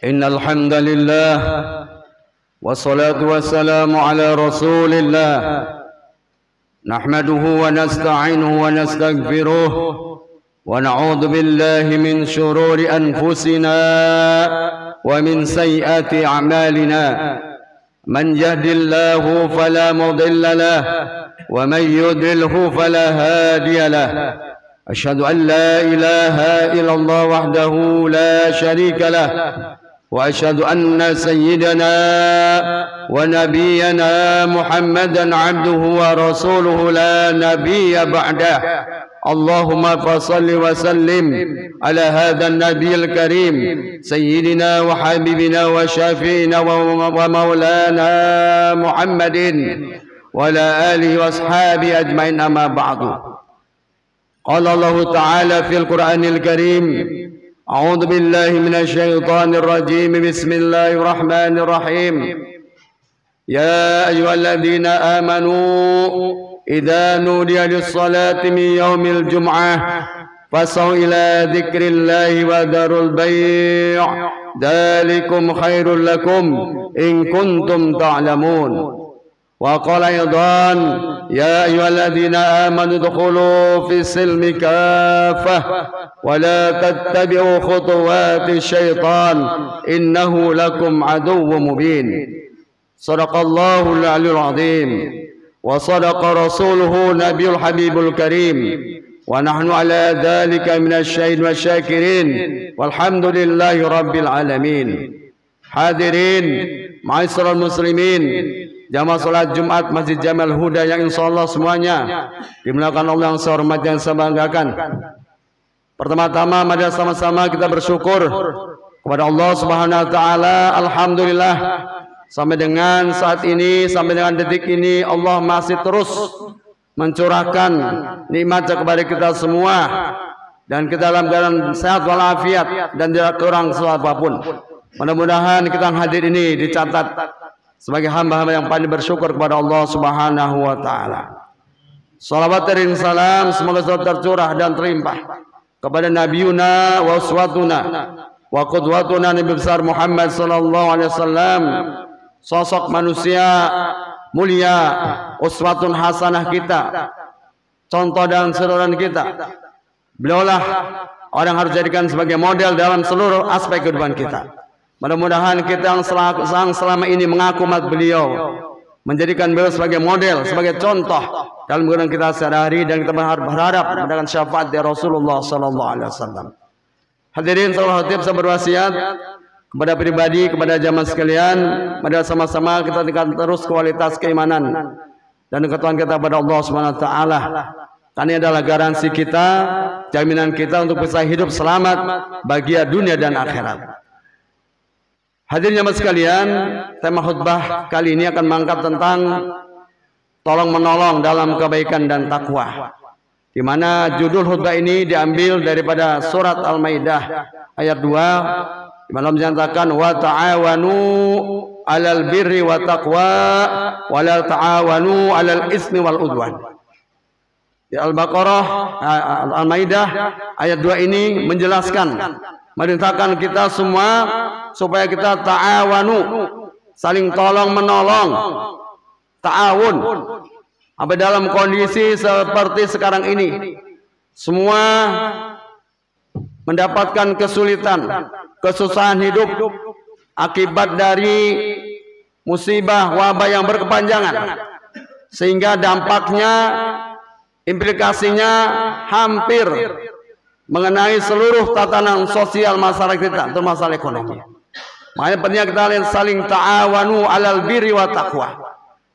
إن الحمد لله والصلاة والسلام على رسول الله نحمده ونستعينه ونستغفره ونعوذ بالله من شرور أنفسنا ومن سيئات أعمالنا من يهد الله فلا مضل له ومن يضلله فلا هادي له أشهد أن لا إله إلا الله وحده لا شريك له وأشهد أن سيدنا ونبينا محمدا عبده ورسوله لا نبي بعده اللهم فصل وسلم على هذا النبي الكريم سيدنا وحبيبنا وشافينا ومولانا محمد وعلى آله وأصحابه أجمعين أما بعد قال الله تعالى في القرآن الكريم أعوذ بالله من الشيطان الرجيم بسم الله الرحمن الرحيم يا أيها الذين آمنوا إذا نودي للصلاة من يوم الجمعة فاسعوا إلى ذكر الله وذروا البيع ذلكم خير لكم إن كنتم تعلمون وقال أيضا يا أيها الذين آمنوا ادخلوا في السلم كافة ولا تتبعوا خطوات الشيطان إنه لكم عدو مبين صدق الله العلي العظيم وصدق رسوله نبي الحبيب الكريم ونحن على ذلك من الشهيد والشاكرين والحمد لله رب العالمين. Hadirin ma'asyiral muslimin, jamaah salat Jumat Masjid Jamal Huda yang insyaallah semuanya dimuliakan Allah yang saya hormati dan saya banggakan. Pertama-tama mari sama-sama kita bersyukur kepada Allah Subhanahu wa taala. Alhamdulillah sampai dengan saat ini, sampai dengan detik ini Allah masih terus mencurahkan nikmat kepada kita semua dan kita dalam keadaan sehat walafiat dan tidak kurang sesuatu apapun. Mudah-mudahan kita hadir ini dicatat sebagai hamba-hamba yang paling bersyukur kepada Allah Subhanahu wa taala. Salawat dan salam semoga selalu tercurah dan terlimpah kepada Nabiuna wa uswatuna wa qudwatuna Nabi besar Muhammad sallallahu alaihi wasallam, sosok manusia mulia, uswatun hasanah kita, contoh dan seluruhan kita. Beliaulah orang yang harus jadikan sebagai model dalam seluruh aspek kehidupan kita. Mudah-mudahan kita yang selama ini mengaku umat beliau, menjadikan beliau sebagai model, sebagai contoh dalam kehidupan kita sehari-hari, dan kita berharap mendapatkan syafaat dari Rasulullah sallallahu alaihi wasallam. Hadirin saudara khatib, saya berwasiat kepada pribadi, kepada jamaah sekalian, mari sama-sama kita tingkatkan terus kualitas keimanan dan ketulusan kita kepada Allah Subhanahu wa taala. Karena ini adalah garansi kita, jaminan kita untuk bisa hidup selamat bahagia dunia dan akhirat. Hadirin jamaah sekalian, tema khutbah kali ini akan mengangkat tentang tolong menolong dalam kebaikan dan takwa, di mana judul khutbah ini diambil daripada surat Al-Maidah ayat 2, di mana menyatakan wa ta'awanu 'alal birri wa taqwa wa la ta'awanu 'alal ismi wal udwan. Di Al-Baqarah Al-Maidah ayat 2 ini menjelaskan, merintahkan kita semua supaya kita ta'awanu, saling tolong menolong, ta'awun. Apa dalam kondisi seperti sekarang ini, semua mendapatkan kesulitan, kesusahan hidup akibat dari musibah wabah yang berkepanjangan, sehingga dampaknya, implikasinya hampir mengenai seluruh tatanan sosial masyarakat kita, termasuk masalah ekonomi. Makanya pentingnya kita saling ta'awanu 'alal birri wa taqwa,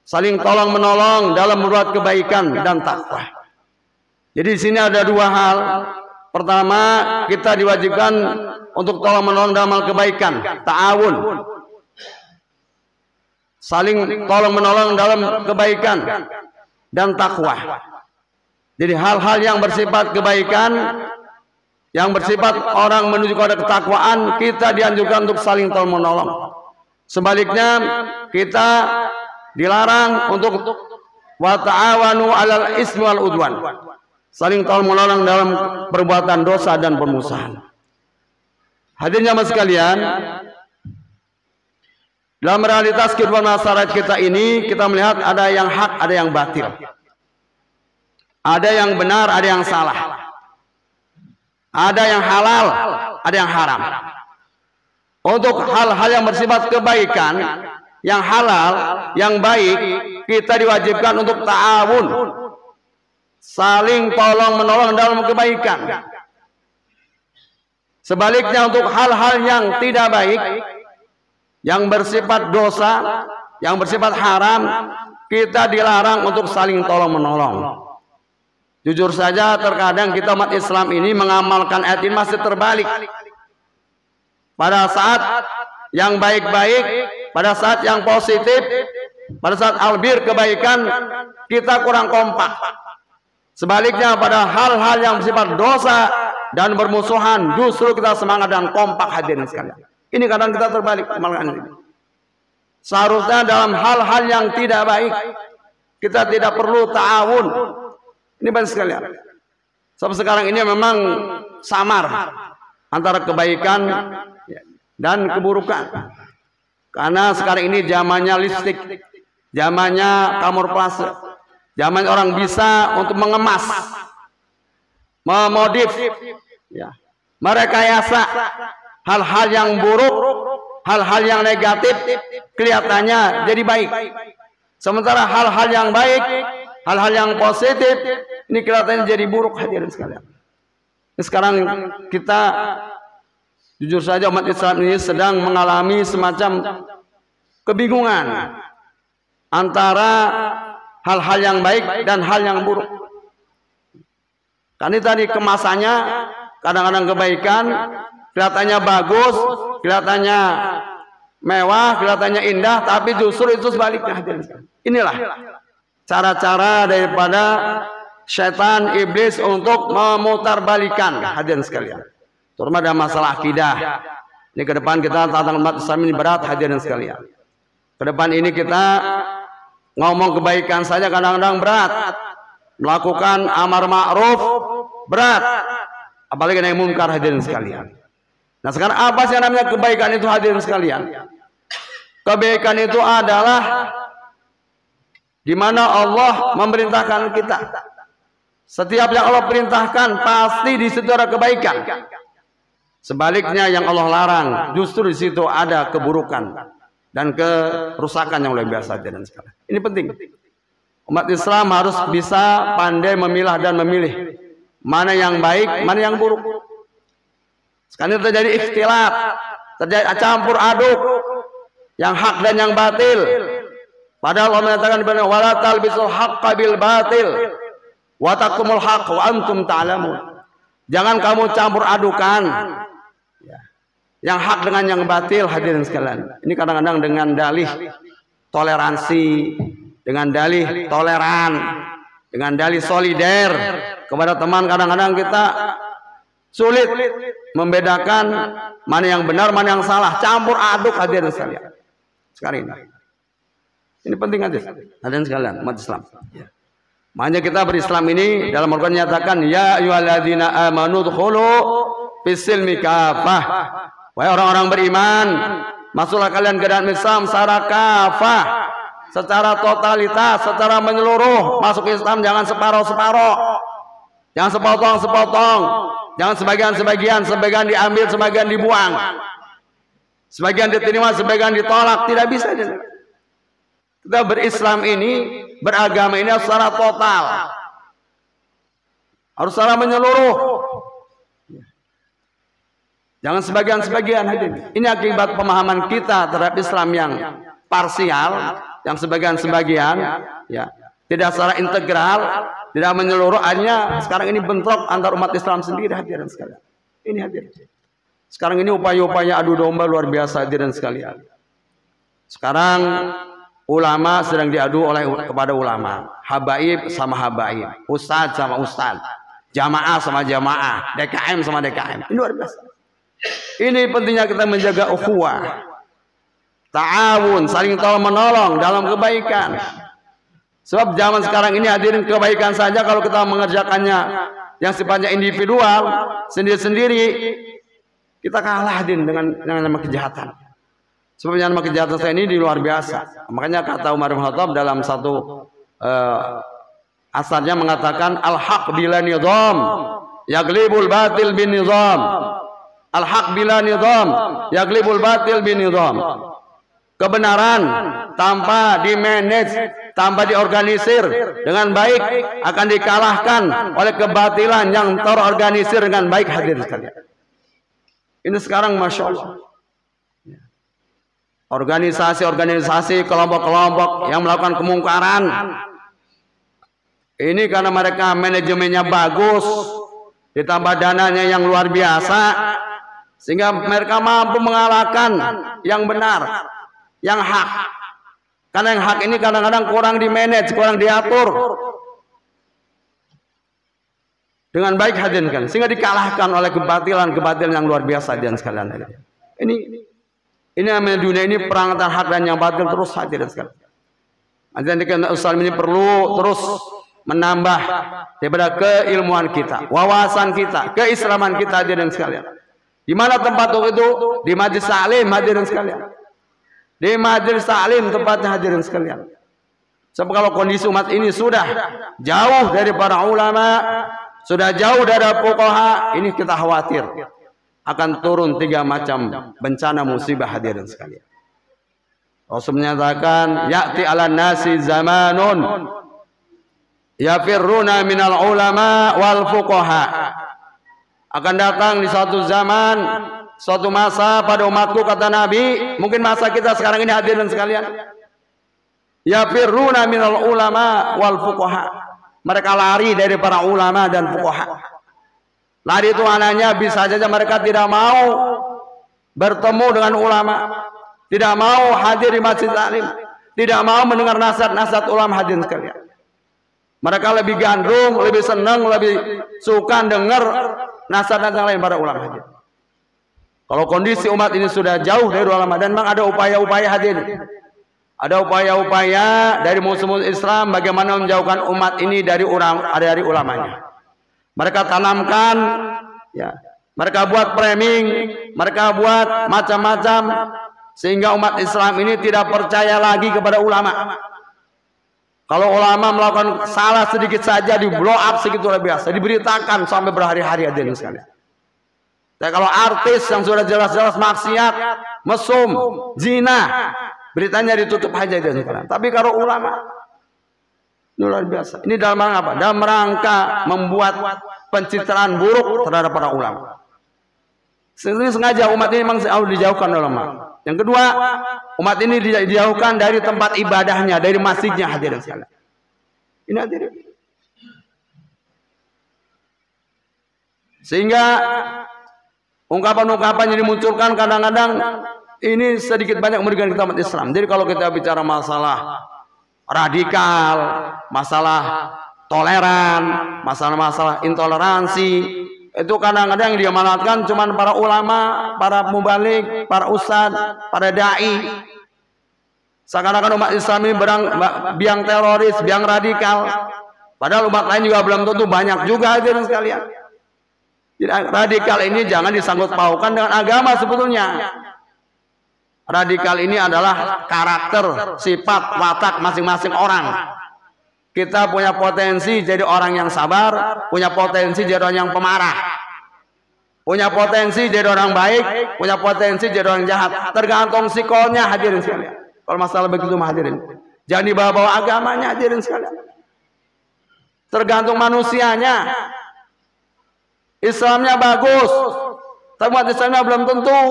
saling tolong menolong dalam berbuat kebaikan dan takwa. Jadi di sini ada dua hal. Pertama, kita diwajibkan untuk tolong menolong dalam hal kebaikan, ta'awun, saling tolong menolong dalam kebaikan dan takwa. Jadi hal-hal yang bersifat kebaikan, yang bersifat orang menuju kepada ketakwaan, kita dianjurkan untuk saling tolong menolong. Sebaliknya, kita dilarang untuk wa ta'awanu 'alal ismi wal udwan, saling tolong menolong dalam perbuatan dosa dan permusuhan. Hadirin jamaah sekalian, Dalam realitas kehidupan masyarakat kita ini, kita melihat ada yang hak, ada yang batil. Ada yang benar, ada yang salah. Ada yang halal, ada yang haram. Untuk hal-hal yang bersifat kebaikan, yang halal, yang baik, kita diwajibkan untuk ta'awun, saling tolong menolong dalam kebaikan. Sebaliknya untuk hal-hal yang tidak baik, yang bersifat dosa, yang bersifat haram, kita dilarang untuk saling tolong menolong. Jujur saja terkadang kita umat Islam ini mengamalkan ayat ini masih terbalik. Pada saat yang baik-baik, pada saat yang positif, pada saat albir kebaikan, kita kurang kompak. Sebaliknya pada hal-hal yang bersifat dosa dan bermusuhan, justru kita semangat dan kompak hadirin sekalian. Ini kadang kita terbalik. Seharusnya dalam hal-hal yang tidak baik, kita tidak perlu ta'awun. Ini banyak sekalian. Sampai sekarang ini memang samar antara kebaikan dan keburukan. Karena sekarang ini zamannya listrik, zamannya kamuflase, zaman orang bisa untuk mengemas, memodif, ya, merekayasa hal-hal yang buruk, hal-hal yang negatif kelihatannya jadi baik. Sementara hal-hal yang baik, hal-hal yang positif ini kelihatannya jadi buruk hadirin sekalian. Sekarang kita jujur saja umat Islam ini sedang mengalami semacam kebingungan antara hal-hal yang baik dan hal yang buruk. Karena tadi kemasannya kadang-kadang kebaikan kelihatannya bagus, kelihatannya mewah, kelihatannya indah, tapi justru itu sebaliknya hadirin sekalian. Inilah cara-cara daripada setan iblis untuk memutarbalikan hadirin sekalian. Terutama dalam masalah akidah. Ini ke depan kita tentang umat Islam ini berat hadirin sekalian. Ke depan ini kita ngomong kebaikan saja kadang-kadang berat. Melakukan amar ma'ruf berat. Apalagi nahi munkar hadirin sekalian. Nah sekarang apa sih yang namanya kebaikan itu hadirin sekalian? Kebaikan itu adalah di mana Allah memerintahkan kita. Setiap yang Allah perintahkan pasti di situ ada kebaikan. Sebaliknya yang Allah larang justru di situ ada keburukan dan kerusakan yang luar biasa dan sekalian. Ini penting. Umat Islam harus bisa pandai memilah dan memilih mana yang baik, mana yang buruk. Sekarang terjadi ikhtilat, terjadi campur aduk, yang hak dan yang batil. Padahal Allah menyatakan wala talbisul haqqa bil batil wa taqumul haqq wa antum ta'lamun. Jangan kamu campur adukan yang hak dengan yang batil hadirin sekalian. Ini kadang-kadang dengan dalih toleransi, dengan dalih toleran, dengan dalih solider kepada teman, kadang-kadang kita sulit membedakan mana yang benar, mana yang salah, campur aduk hadirin sekalian. Sekarang ini penting hadirin sekalian umat Islam. Makanya kita berislam ini dalam Al-Quran menyatakan ya ayyuhalladzina amanu dkhulu fis-silmi kafah. Wahai orang-orang beriman, masuklah kalian ke dalam Islam secara kafah, secara totalitas, secara menyeluruh. Masuk Islam jangan separoh-separoh, jangan sepotong-sepotong, jangan sebagian-sebagian, sebagian diambil, sebagian dibuang, sebagian diterima, sebagian ditolak. Tidak bisa. Kita berislam ini, beragama ini harus secara total, harus secara menyeluruh. Jangan sebagian-sebagian. Ini akibat pemahaman kita terhadap Islam yang parsial, yang sebagian-sebagian, ya, tidak secara integral, tidak menyeluruh. Hanya sekarang ini bentrok antar umat Islam sendiri hadirin sekalian. Ini hadirin. Sekarang ini upaya-upaya adu domba luar biasa hadirin sekalian. Sekarang ulama sedang diadu kepada ulama, habaib sama habaib, ustadz sama ustadz, jamaah sama jamaah, DKM sama DKM. Ini luar biasa. Ini pentingnya kita menjaga ukhuwah, ta'awun, saling tolong menolong dalam kebaikan. Sebab zaman sekarang ini hadirin kebaikan saja kalau kita mengerjakannya yang sifatnya individual, sendiri-sendiri, kita kalah hadirin dengan nama kejahatan. Sebenarnya kejahatan saya ini di luar biasa. Makanya kata Umar bin Khattab dalam satu asarnya mengatakan al-haq bila nizam yaglibul batil bin nizam. Al-haq bila nizam yaglibul batil bin nizam. Kebenaran tanpa di-manage, tanpa diorganisir dengan baik akan dikalahkan oleh kebatilan yang terorganisir dengan baik. Hadirin sekalian, ini sekarang Masya Allah organisasi-organisasi, kelompok-kelompok yang melakukan kemungkaran ini karena mereka manajemennya bagus, ditambah dananya yang luar biasa, sehingga mereka mampu mengalahkan yang benar, yang hak. Karena yang hak ini kadang-kadang kurang di-manage, kurang diatur dengan baik, hadirin sekalian, sehingga dikalahkan oleh kebatilan-kebatilan yang luar biasa. Hadirin sekalian, ini namanya dunia ini perang antara hak dan yang batil terus, hadirin sekalian. Hadirin Islam ini perlu terus menambah daripada keilmuan kita, wawasan kita, keislaman kita, hadirin sekalian. Di mana tempat itu? Di majlis taklim, hadirin sekalian. Di majlis taklim tempatnya, hadirin sekalian. Sebab kalau kondisi umat ini sudah jauh dari para ulama, sudah jauh dari fuqaha, ini kita khawatir akan turun 3 macam bencana musibah, hadirin sekalian. Rasul menyatakan ya'ti 'alan nasi zamanun yafirruna minal ulama wal fuqaha. Akan datang di suatu zaman, suatu masa pada umatku, kata Nabi, mungkin masa kita sekarang ini, hadirin sekalian, yafirruna minal ulama wal fuqaha. Mereka lari dari para ulama dan fuqaha. Lari itu anaknya bisa saja mereka tidak mau bertemu dengan ulama, tidak mau hadir di masjid taklim, tidak mau mendengar nasihat-nasihat ulama, hadirin sekalian. Mereka lebih gandrung, lebih senang, lebih suka dengar nasihat-nasihat lain para ulama, hadirin. Kalau kondisi umat ini sudah jauh dari ulama, dan memang ada upaya-upaya, hadirin. Ada upaya-upaya dari musuh-musuh Islam bagaimana menjauhkan umat ini dari ulamanya. Mereka tanamkan, ya, mereka buat framing, mereka buat macam-macam, sehingga umat Islam ini tidak percaya lagi kepada ulama. Kalau ulama melakukan salah sedikit saja, di blow up segitu luar biasa, diberitakan sampai berhari-hari, hadirin sekalian. Dan kalau artis yang sudah jelas-jelas maksiat, mesum, zina, beritanya ditutup aja, hadirin sekalian. Tapi kalau ulama, ini luar biasa. Ini dalam rangka apa? Dalam rangka membuat pencitraan buruk terhadap para ulama. Ini sengaja umat ini memang harus dijauhkan oleh ulama. Yang kedua, umat ini dijauhkan dari tempat ibadahnya, dari masjidnya, hadirin sekalian. Ini, hadirin. Sehingga ungkapan-ungkapan yang dimunculkan kadang-kadang ini sedikit banyak merugikan kita umat Islam. Jadi kalau kita bicara masalah radikal, masalah toleran, masalah-masalah intoleransi, itu kadang-kadang yang diamanatkan cuma para ulama, para mubalik, para ustadz, para dai. Seakan-akan umat Islam ini biang teroris, biang radikal. Padahal umat lain juga belum tentu, banyak juga, hadirin sekalian. Jadi radikal ini jangan disangkut paukan dengan agama sebetulnya. Radikal ini adalah karakter, sifat, watak masing-masing orang. Kita punya potensi jadi orang yang sabar, punya potensi jadi orang yang pemarah, punya potensi jadi orang baik, punya potensi jadi orang jahat. Tergantung sikolnya, hadirin sekalian. Kalau masalah begitu, hadirin, jangan dibawa-bawa agamanya, hadirin sekalian. Tergantung manusianya. Islamnya bagus, tapi umat Islamnya belum tentu.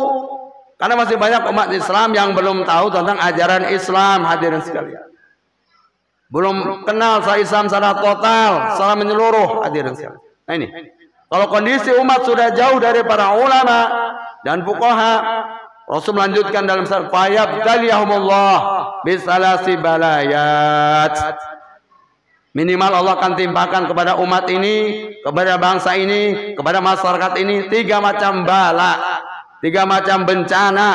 Karena masih banyak umat Islam yang belum tahu tentang ajaran Islam, hadirin sekalian. Belum kenal Islam secara total, secara menyeluruh, hadirin sekalian. Nah ini, kalau kondisi umat sudah jauh dari para ulama dan fuqaha, Rasul melanjutkan dalam surat fayabtaliyahumullah bisalasi balayat. Minimal Allah akan timpakan kepada umat ini, kepada bangsa ini, kepada masyarakat ini 3 macam bala. 3 macam bencana,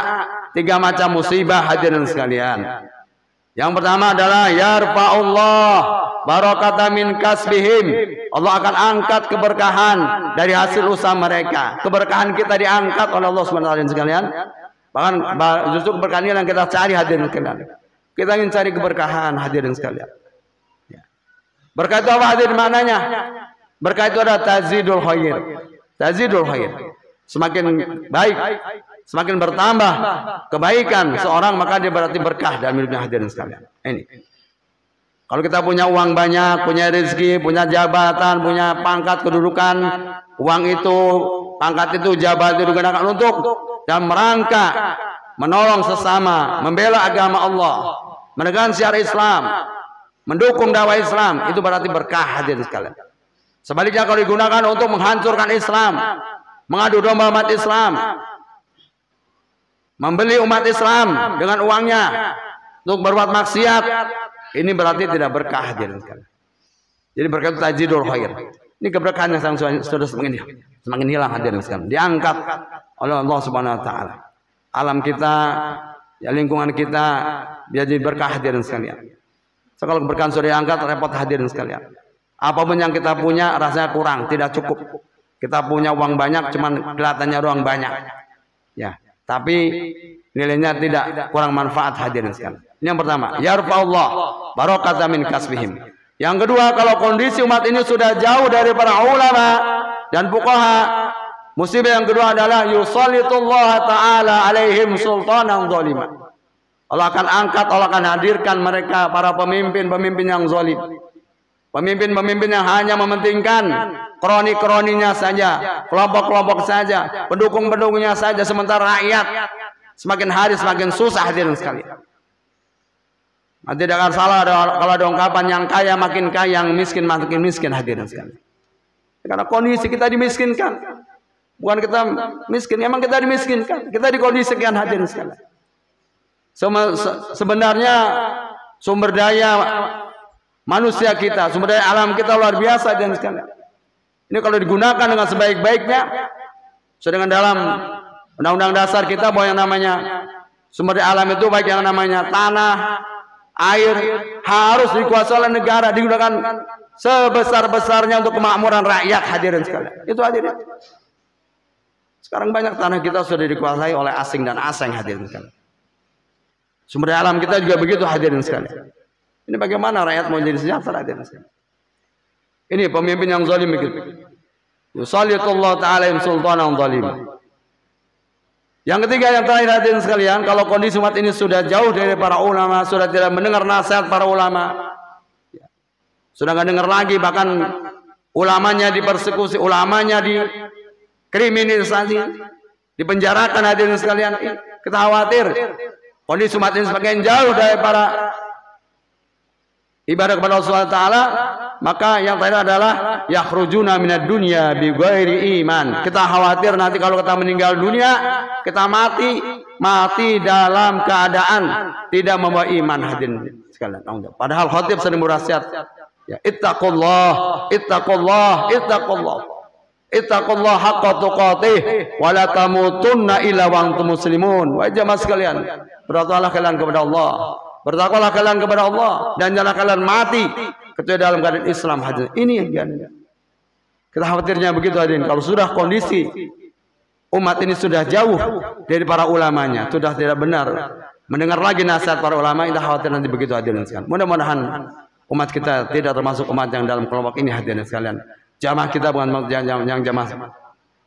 3 macam musibah, hadirin sekalian. Yang pertama adalah yarfa'ullah barakata min kasbihim. Allah akan angkat keberkahan dari hasil usaha mereka. Keberkahan kita diangkat oleh Allah Subhanahu wa taala, sekalian. Bahkan justru keberkahan yang kita cari hadirin sekalian. Kita ingin cari keberkahan hadirin sekalian. Ya. Berkah itu apa hadirin maknanya? Berkah itu adalah tazidul khair. Tazidul khair. Semakin baik, semakin bertambah kebaikan seorang, maka dia berarti berkah dalam hidupnya hadirin sekalian. Ini. Kalau kita punya uang banyak, punya rezeki, punya jabatan, punya pangkat, kedudukan, uang itu, pangkat itu, jabatan itu digunakan untuk dalam rangka menolong sesama, membela agama Allah, menegakkan syiar Islam, mendukung dakwah Islam, itu berarti berkah hadirin sekalian. Sebaliknya kalau digunakan untuk menghancurkan Islam, mengadu domba umat Islam, membeli umat Islam dengan uangnya untuk berbuat maksiat, ini berarti tidak berkah hadirin sekalian. Jadi berkah itu tajidul khair. Ini keberkahan yang sudah semakin hilang hadirin sekalian. Diangkat oleh Allah Subhanahu wa taala. Alam kita, ya lingkungan kita jadi berkah hadirin sekalian. So, kalau keberkahan sudah diangkat, repot hadirin sekalian. Apapun yang kita punya rasanya kurang, tidak cukup. Kita punya uang banyak, cuman kelihatannya doang banyak. Ya, tapi nilainya tidak, kurang manfaat hadirin sekalian. Ini yang pertama, yarfa'ullah barakatan min kasbihim. Yang kedua, kalau kondisi umat ini sudah jauh dari para ulama dan fuqaha, musibah yang kedua adalah yusallitullah ta'ala alaihim sultanan zalima. Allah akan angkat, Allah akan hadirkan mereka para pemimpin-pemimpin yang zalim. Pemimpin-pemimpin yang hanya mementingkan kroni-kroninya saja, kelompok-kelompok saja, pendukung-pendukungnya saja, sementara rakyat semakin hari semakin susah hadirin sekalian. Tidak akan salah kalau ada ungkapan yang kaya makin kaya, yang miskin makin miskin hadirin sekalian. Karena kondisi kita dimiskinkan. Bukan kita miskin, memang kita dimiskinkan. Kita dikondisikan hadirin sekalian. Sebenarnya sumber daya manusia kita, sumber daya alam kita luar biasa hadirin sekalian. Ini kalau digunakan dengan sebaik-baiknya, sedangkan dalam undang-undang dasar kita bahwa yang namanya sumber daya alam itu baik yang namanya tanah, air harus dikuasai oleh negara, digunakan sebesar-besarnya untuk kemakmuran rakyat hadirin sekalian. Itu hadirin. Sekarang banyak tanah kita sudah dikuasai oleh asing dan asing hadirin sekalian. Sumber daya alam kita juga begitu hadirin sekalian. Ini bagaimana rakyat mau jadi sejahtera hadirin sekalian. Ini pemimpin yang zalim begitu. Yusallitullah ta'ala sultanan zalim. Yang ketiga yang terakhir hadirin sekalian, kalau kondisi umat ini sudah jauh dari para ulama, sudah tidak mendengar nasihat para ulama, sudah nggak dengar lagi, bahkan ulamanya dipersekusi, ulamanya dikriminalisasi, dipenjarakan hadirin sekalian, kita khawatir kondisi umat ini semakin jauh dari para ibadah kepada Allah Subhanahu wa taala, maka yang terakhir adalah yakhrujuna minad dunya bi ghairi iman. Kita khawatir nanti kalau kita meninggal dunia, kita mati dalam keadaan tidak membawa iman hadirin sekalian. Padahal khatib sering berwasiat, ya ittaqullah, ittaqullah, ittaqullah. Ittaqullah haqqa tuqatih wa la tamutunna illa wa antum muslimun. Wahai jemaah sekalian, bertakwalah kalian kepada Allah. Bertakwalah kalian kepada Allah dan janganlah kalian mati kecuali dalam keadaan Islam hadirin. Ini yang kita khawatirnya begitu hadirin. Kalau sudah kondisi umat ini sudah jauh dari para ulamanya, sudah tidak benar mendengar lagi nasihat para ulama, kita khawatir nanti begitu hadirin sekalian. Mudah-mudahan umat kita tidak termasuk umat yang dalam kelompok ini hadirin sekalian. Jamaah kita bukan yang jamaah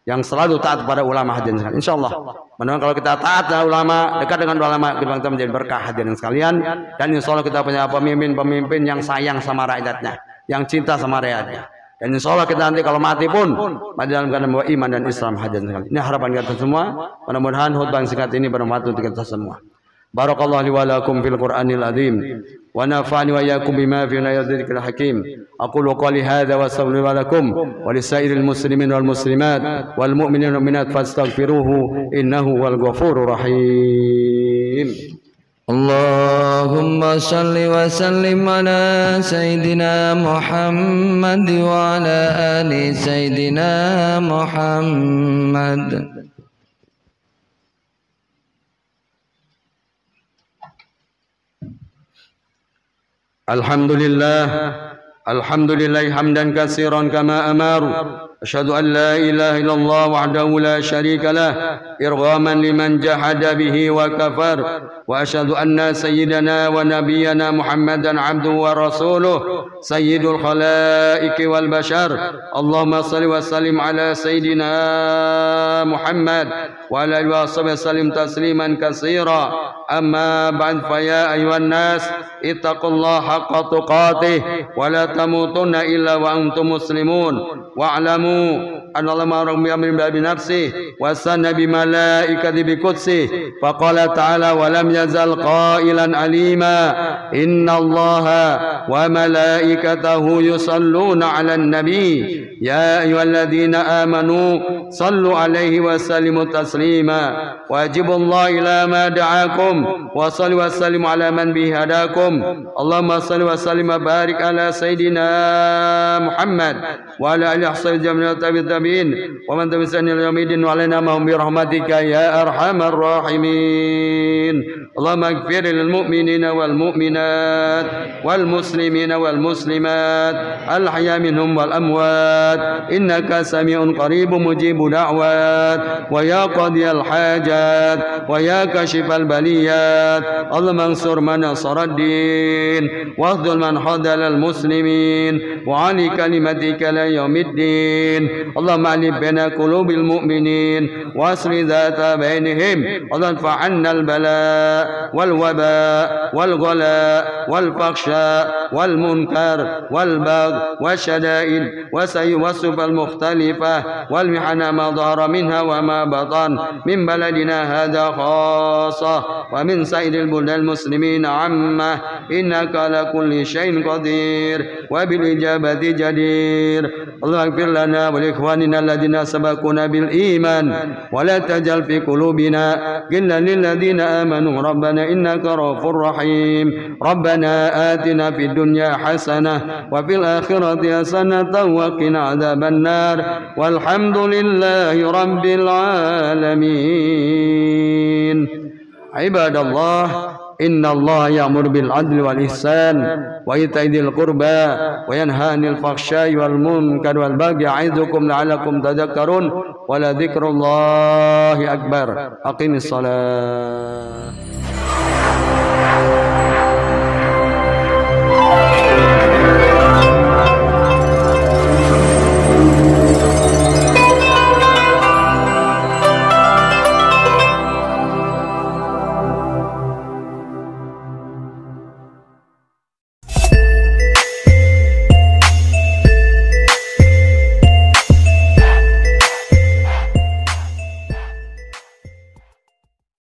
yang selalu taat pada ulama hadirin sekalian. Insyaallah. Mudah-mudahan kalau kita taat pada ulama, dekat dengan ulama, kita menjadi berkah hadirin sekalian. Dan insyaallah kita punya pemimpin-pemimpin yang sayang sama rakyatnya, yang cinta sama rakyatnya. Dan insyaallah kita nanti kalau mati pun mati dalam keadaan membawa iman dan Islam hadirin sekalian. Ini harapan kita semua. Mudah-mudahan khutbah singkat ini bermanfaat untuk kita semua. Barakallahu li wa lakum fil Qur'anil azim wa nafa'ani wa iyyakum bima fihi min ayatil hakim. Aqulu qali hadza wa astaghfiru lakum wa lisairil muslimin wal muslimat wal mu'minina wal mu'minat fastaghfiruhu innahu wal ghafurur rahim. Allahumma salli wa sallim ala Sayyidina Muhammad wa ala ali Sayyidina Muhammad. Alhamdulillah hamdan katsiran kama amaru أشهد أن لا إله إلا الله وحده لا شريك له إرغاما لمن جحد به وكفر وأشهد أن سيدنا ونبينا محمدا عبده ورسوله سيد الخلائق والبشر اللهم صل وسلم على سيدنا محمد وعلى آله وصحبه وسلم تسليما كثيرا أما بعد فيا أيها الناس اتقوا الله حق تقاته ولا تموتن إلا وأنتم مسلمون واعلموا أن الله أمر بأمر بنفسه وسن بملائكته بقدسه فقال تعالى ولم يزل قائلا عليما إن الله وملائكته يصلون على النبي يا أيها الذين آمنوا صلوا عليه وسلموا تسليما واجبوا الله إلى ما دعاكم وصلوا وسلموا على من به هداكم اللهم صل وسلم وبارك على سيدنا محمد وعلى آله وصحبه جميعا التابعين ومن تبعهم إلى يوم الدين وعلينا معهم برحمتك يا أرحم الراحمين اللهم اغفر للمؤمنين والمؤمنات والمسلمين والمسلمات الأحياء منهم والأموات إنك سميع قريب مجيب دعوات ويا قاضي الحاجات ويا كاشف البليات اللهم انصر من نصر الدين واخذل من خذل المسلمين وعلي كلمتك ليوم الدين اللهم ألف بين قلوب المؤمنين واصل ذات بينهم اللهم ادفع عنا البلاء والوباء والغلاء والفحشاء والمنكر والبغي والشدائد والسيوف المختلفة والمحن ما ظهر منها وما بطن من بلدنا هذا خاصة ومن سائر البلدان المسلمين عامة إنك على كل شيء قدير وبالإجابة جدير اللهم اغفر لنا ولإخواننا الذين سبقونا بالإيمان ولا تجعل في قلوبنا غلا للذين آمنوا ربنا إنك رؤوف رحيم ربنا آتنا في الدنيا حسنة وفي الآخرة حسنة وقنا عذاب النار والحمد لله رب العالمين عباد الله إن الله يأمر بالعدل والإحسان وإيتاء ذي القربى وينهى عن الفحشاء والمنكر والبغي يعظكم لعلكم تذكرون ولذكر الله أكبر أقم الصلاة